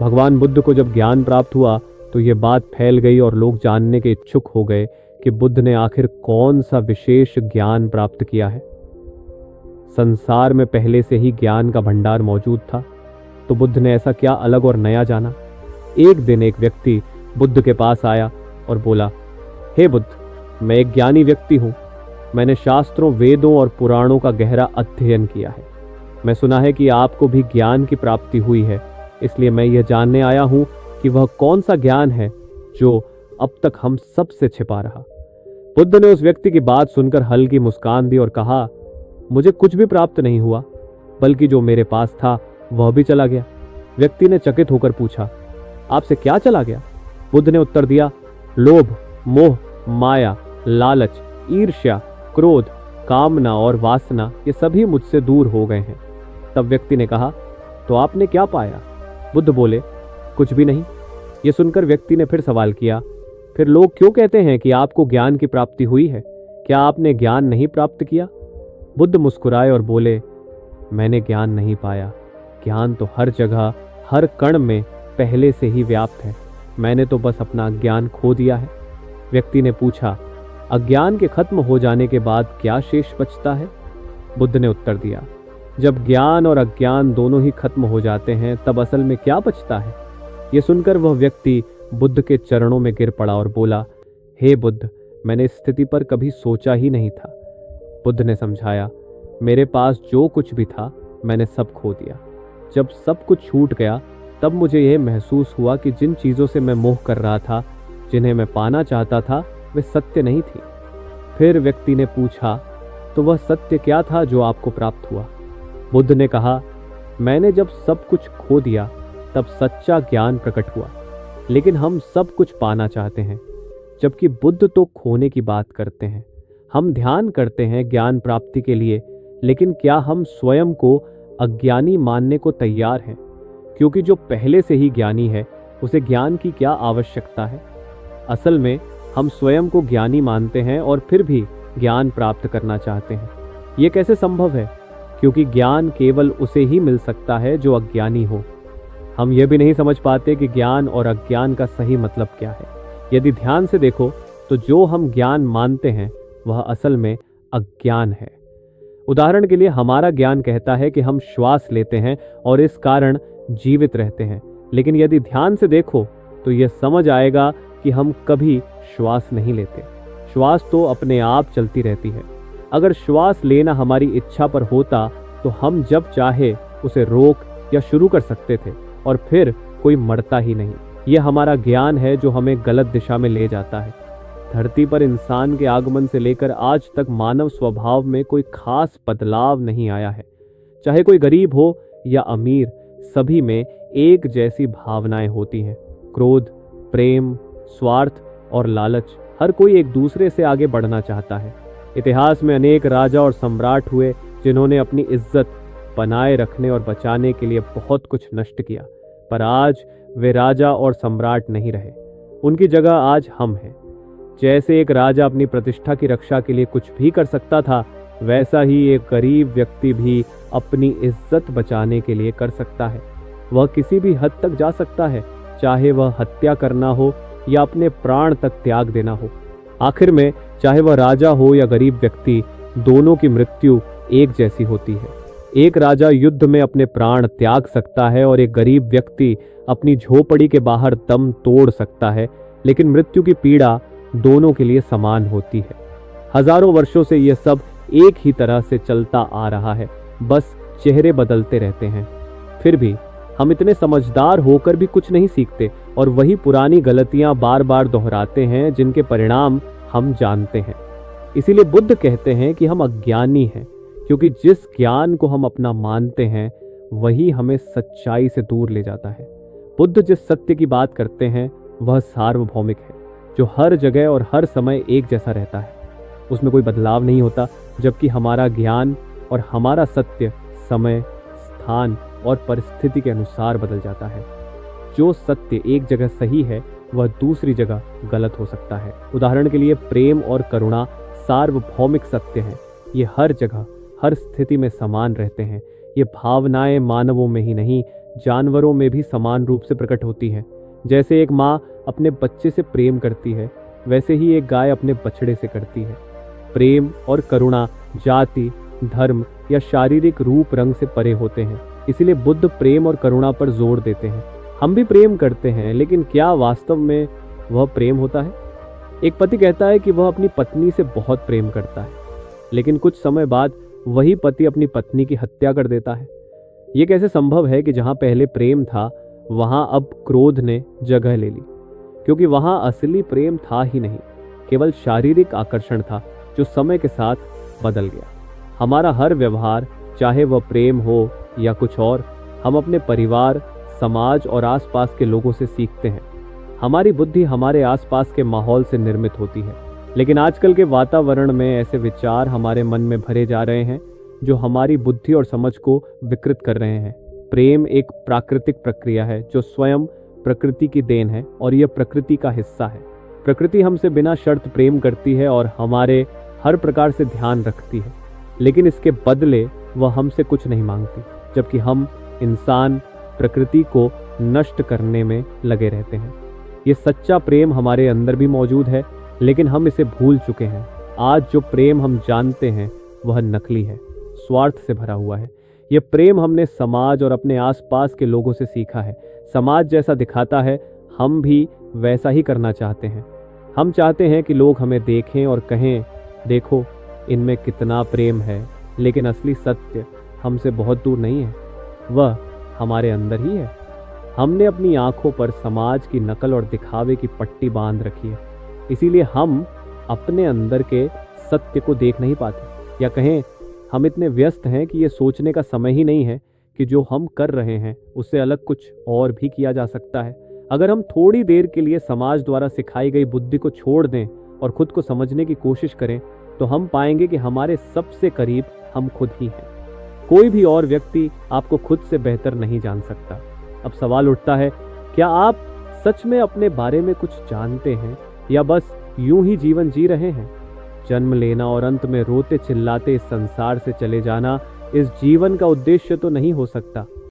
भगवान बुद्ध को जब ज्ञान प्राप्त हुआ तो ये बात फैल गई और लोग जानने के इच्छुक हो गए कि बुद्ध ने आखिर कौन सा विशेष ज्ञान प्राप्त किया है। संसार में पहले से ही ज्ञान का भंडार मौजूद था, तो बुद्ध ने ऐसा क्या अलग और नया जाना। एक दिन एक व्यक्ति बुद्ध के पास आया और बोला, हे बुद्ध, मैं एक ज्ञानी व्यक्ति हूं। मैंने शास्त्रों, वेदों और पुराणों का गहरा अध्ययन किया है। मैं सुना है कि आपको भी ज्ञान की प्राप्ति हुई है, इसलिए मैं यह जानने आया हूं कि वह कौन सा ज्ञान है जो अब तक हम सबसे छिपा रहा। बुद्ध ने उस व्यक्ति की बात सुनकर हल्की मुस्कान दी और कहा, मुझे कुछ भी प्राप्त नहीं हुआ, बल्कि जो मेरे पास था वह भी चला गया। व्यक्ति ने चकित होकर पूछा, आपसे क्या चला गया? बुद्ध ने उत्तर दिया, लोभ, मोह, माया, लालच, ईर्ष्या, क्रोध, कामना और वासना, ये सभी मुझसे दूर हो गए हैं। तब व्यक्ति ने कहा, तो आपने क्या पाया? बुद्ध बोले, कुछ भी नहीं। ये सुनकर व्यक्ति ने फिर सवाल किया, फिर लोग क्यों कहते हैं कि आपको ज्ञान की प्राप्ति हुई है? क्या आपने ज्ञान नहीं प्राप्त किया? बुद्ध मुस्कुराए और बोले, मैंने ज्ञान नहीं पाया। ज्ञान तो हर जगह, हर कण में पहले से ही व्याप्त है। मैंने तो बस अपना ज्ञान खो दिया है। व्यक्ति ने पूछा, अज्ञान के खत्म हो जाने के बाद क्या शेष बचता है? बुद्ध ने उत्तर दिया, जब ज्ञान और अज्ञान दोनों ही खत्म हो जाते हैं तब असल में क्या बचता है? यह सुनकर वह व्यक्ति बुद्ध के चरणों में गिर पड़ा और बोला, हे बुद्ध, मैंने इस स्थिति पर कभी सोचा ही नहीं था। बुद्ध ने समझाया, मेरे पास जो कुछ भी था मैंने सब खो दिया। जब सब कुछ छूट गया तब मुझे यह महसूस हुआ कि जिन चीज़ों से मैं मोह कर रहा था, जिन्हें मैं पाना चाहता था, वे सत्य नहीं थी। फिर व्यक्ति ने पूछा, तो वह सत्य क्या था जो आपको प्राप्त हुआ? बुद्ध ने कहा, मैंने जब सब कुछ खो दिया तब सच्चा ज्ञान प्रकट हुआ। लेकिन हम सब कुछ पाना चाहते हैं, जबकि बुद्ध तो खोने की बात करते हैं। हम ध्यान करते हैं ज्ञान प्राप्ति के लिए, लेकिन क्या हम स्वयं को अज्ञानी मानने को तैयार हैं? क्योंकि जो पहले से ही ज्ञानी है उसे ज्ञान की क्या आवश्यकता है? असल में हम स्वयं को ज्ञानी मानते हैं और फिर भी ज्ञान प्राप्त करना चाहते हैं। ये कैसे संभव है? क्योंकि ज्ञान केवल उसे ही मिल सकता है जो अज्ञानी हो। हम यह भी नहीं समझ पाते कि ज्ञान और अज्ञान का सही मतलब क्या है। यदि ध्यान से देखो तो जो हम ज्ञान मानते हैं वह असल में अज्ञान है। उदाहरण के लिए हमारा ज्ञान कहता है कि हम श्वास लेते हैं और इस कारण जीवित रहते हैं, लेकिन यदि ध्यान से देखो तो यह समझ आएगा कि हम कभी श्वास नहीं लेते। श्वास तो अपने आप चलती रहती है। अगर श्वास लेना हमारी इच्छा पर होता तो हम जब चाहे उसे रोक या शुरू कर सकते थे और फिर कोई मरता ही नहीं। यह हमारा ज्ञान है जो हमें गलत दिशा में ले जाता है। धरती पर इंसान के आगमन से लेकर आज तक मानव स्वभाव में कोई खास बदलाव नहीं आया है। चाहे कोई गरीब हो या अमीर, सभी में एक जैसी भावनाएं होती हैं। क्रोध, प्रेम, स्वार्थ और लालच। हर कोई एक दूसरे से आगे बढ़ना चाहता है। इतिहास में अनेक राजा और सम्राट हुए जिन्होंने अपनी इज्जत बनाए रखने और बचाने के लिए बहुत कुछ नष्ट किया, पर आज वे राजा और सम्राट नहीं रहे। उनकी जगह आज हम हैं। जैसे एक राजा अपनी प्रतिष्ठा की रक्षा के लिए कुछ भी कर सकता था, वैसा ही एक गरीब व्यक्ति भी अपनी इज्जत बचाने के लिए कर सकता है। वह किसी भी हद तक जा सकता है, चाहे वह हत्या करना हो या अपने प्राण तक त्याग देना हो। आखिर में चाहे वह राजा हो या गरीब व्यक्ति, दोनों की मृत्यु एक जैसी होती है। एक राजा युद्ध में अपने प्राण त्याग सकता है और एक गरीब व्यक्ति अपनी झोपड़ी के बाहर दम तोड़ सकता है, लेकिन मृत्यु की पीड़ा दोनों के लिए समान होती है। हजारों वर्षों से यह सब एक ही तरह से चलता आ रहा है, बस चेहरे बदलते रहते हैं। फिर भी हम इतने समझदार होकर भी कुछ नहीं सीखते और वही पुरानी गलतियां बार बार दोहराते हैं जिनके परिणाम हम जानते हैं। इसीलिए बुद्ध कहते हैं कि हम अज्ञानी हैं, क्योंकि जिस ज्ञान को हम अपना मानते हैं वही हमें सच्चाई से दूर ले जाता है। बुद्ध जिस सत्य की बात करते हैं वह सार्वभौमिक है, जो हर जगह और हर समय एक जैसा रहता है। उसमें कोई बदलाव नहीं होता, जबकि हमारा ज्ञान और हमारा सत्य समय, स्थान और परिस्थिति के अनुसार बदल जाता है। जो सत्य एक जगह सही है वह दूसरी जगह गलत हो सकता है। उदाहरण के लिए प्रेम और करुणा सार्वभौमिक सत्य हैं। ये हर जगह हर स्थिति में समान रहते हैं। ये भावनाएं मानवों में ही नहीं, जानवरों में भी समान रूप से प्रकट होती है। जैसे एक माँ अपने बच्चे से प्रेम करती है, वैसे ही एक गाय अपने बछड़े से करती है। प्रेम और करुणा जाति, धर्म या शारीरिक रूप रंग से परे होते हैं। इसीलिए बुद्ध प्रेम और करुणा पर जोर देते हैं। हम भी प्रेम करते हैं, लेकिन क्या वास्तव में वह प्रेम होता है? एक पति कहता है कि वह अपनी पत्नी से बहुत प्रेम करता है, लेकिन कुछ समय बाद वही पति अपनी पत्नी की हत्या कर देता है। ये कैसे संभव है कि जहां पहले प्रेम था वहां अब क्रोध ने जगह ले ली? क्योंकि वहां असली प्रेम था ही नहीं, केवल शारीरिक आकर्षण था जो समय के साथ बदल गया। हमारा हर व्यवहार, चाहे वह प्रेम हो या कुछ और, हम अपने परिवार, समाज और आसपास के लोगों से सीखते हैं। हमारी बुद्धि हमारे आसपास के माहौल से निर्मित होती है। लेकिन आजकल के वातावरण में ऐसे विचार हमारे मन में भरे जा रहे हैं जो हमारी बुद्धि और समझ को विकृत कर रहे हैं। प्रेम एक प्राकृतिक प्रक्रिया है जो स्वयं प्रकृति की देन है और यह प्रकृति का हिस्सा है। प्रकृति हमसे बिना शर्त प्रेम करती है और हमारे हर प्रकार से ध्यान रखती है, लेकिन इसके बदले वह हमसे कुछ नहीं मांगती, जबकि हम इंसान प्रकृति को नष्ट करने में लगे रहते हैं। ये सच्चा प्रेम हमारे अंदर भी मौजूद है, लेकिन हम इसे भूल चुके हैं। आज जो प्रेम हम जानते हैं वह नकली है, स्वार्थ से भरा हुआ है। यह प्रेम हमने समाज और अपने आसपास के लोगों से सीखा है। समाज जैसा दिखाता है, हम भी वैसा ही करना चाहते हैं। हम चाहते हैं कि लोग हमें देखें और कहें, देखो इनमें कितना प्रेम है। लेकिन असली सत्य हमसे बहुत दूर नहीं है, वह हमारे अंदर ही है। हमने अपनी आंखों पर समाज की नकल और दिखावे की पट्टी बांध रखी है, इसीलिए हम अपने अंदर के सत्य को देख नहीं पाते। या कहें, हम इतने व्यस्त हैं कि ये सोचने का समय ही नहीं है कि जो हम कर रहे हैं उससे अलग कुछ और भी किया जा सकता है। अगर हम थोड़ी देर के लिए समाज द्वारा सिखाई गई बुद्धि को छोड़ दें और खुद को समझने की कोशिश करें, तो हम पाएंगे कि हमारे सबसे करीब हम खुद ही हैं। कोई भी और व्यक्ति आपको खुद से बेहतर नहीं जान सकता। अब सवाल उठता है, क्या आप सच में अपने बारे में कुछ जानते हैं या बस यूं ही जीवन जी रहे हैं? जन्म लेना और अंत में रोते चिल्लाते इस संसार से चले जाना इस जीवन का उद्देश्य तो नहीं हो सकता।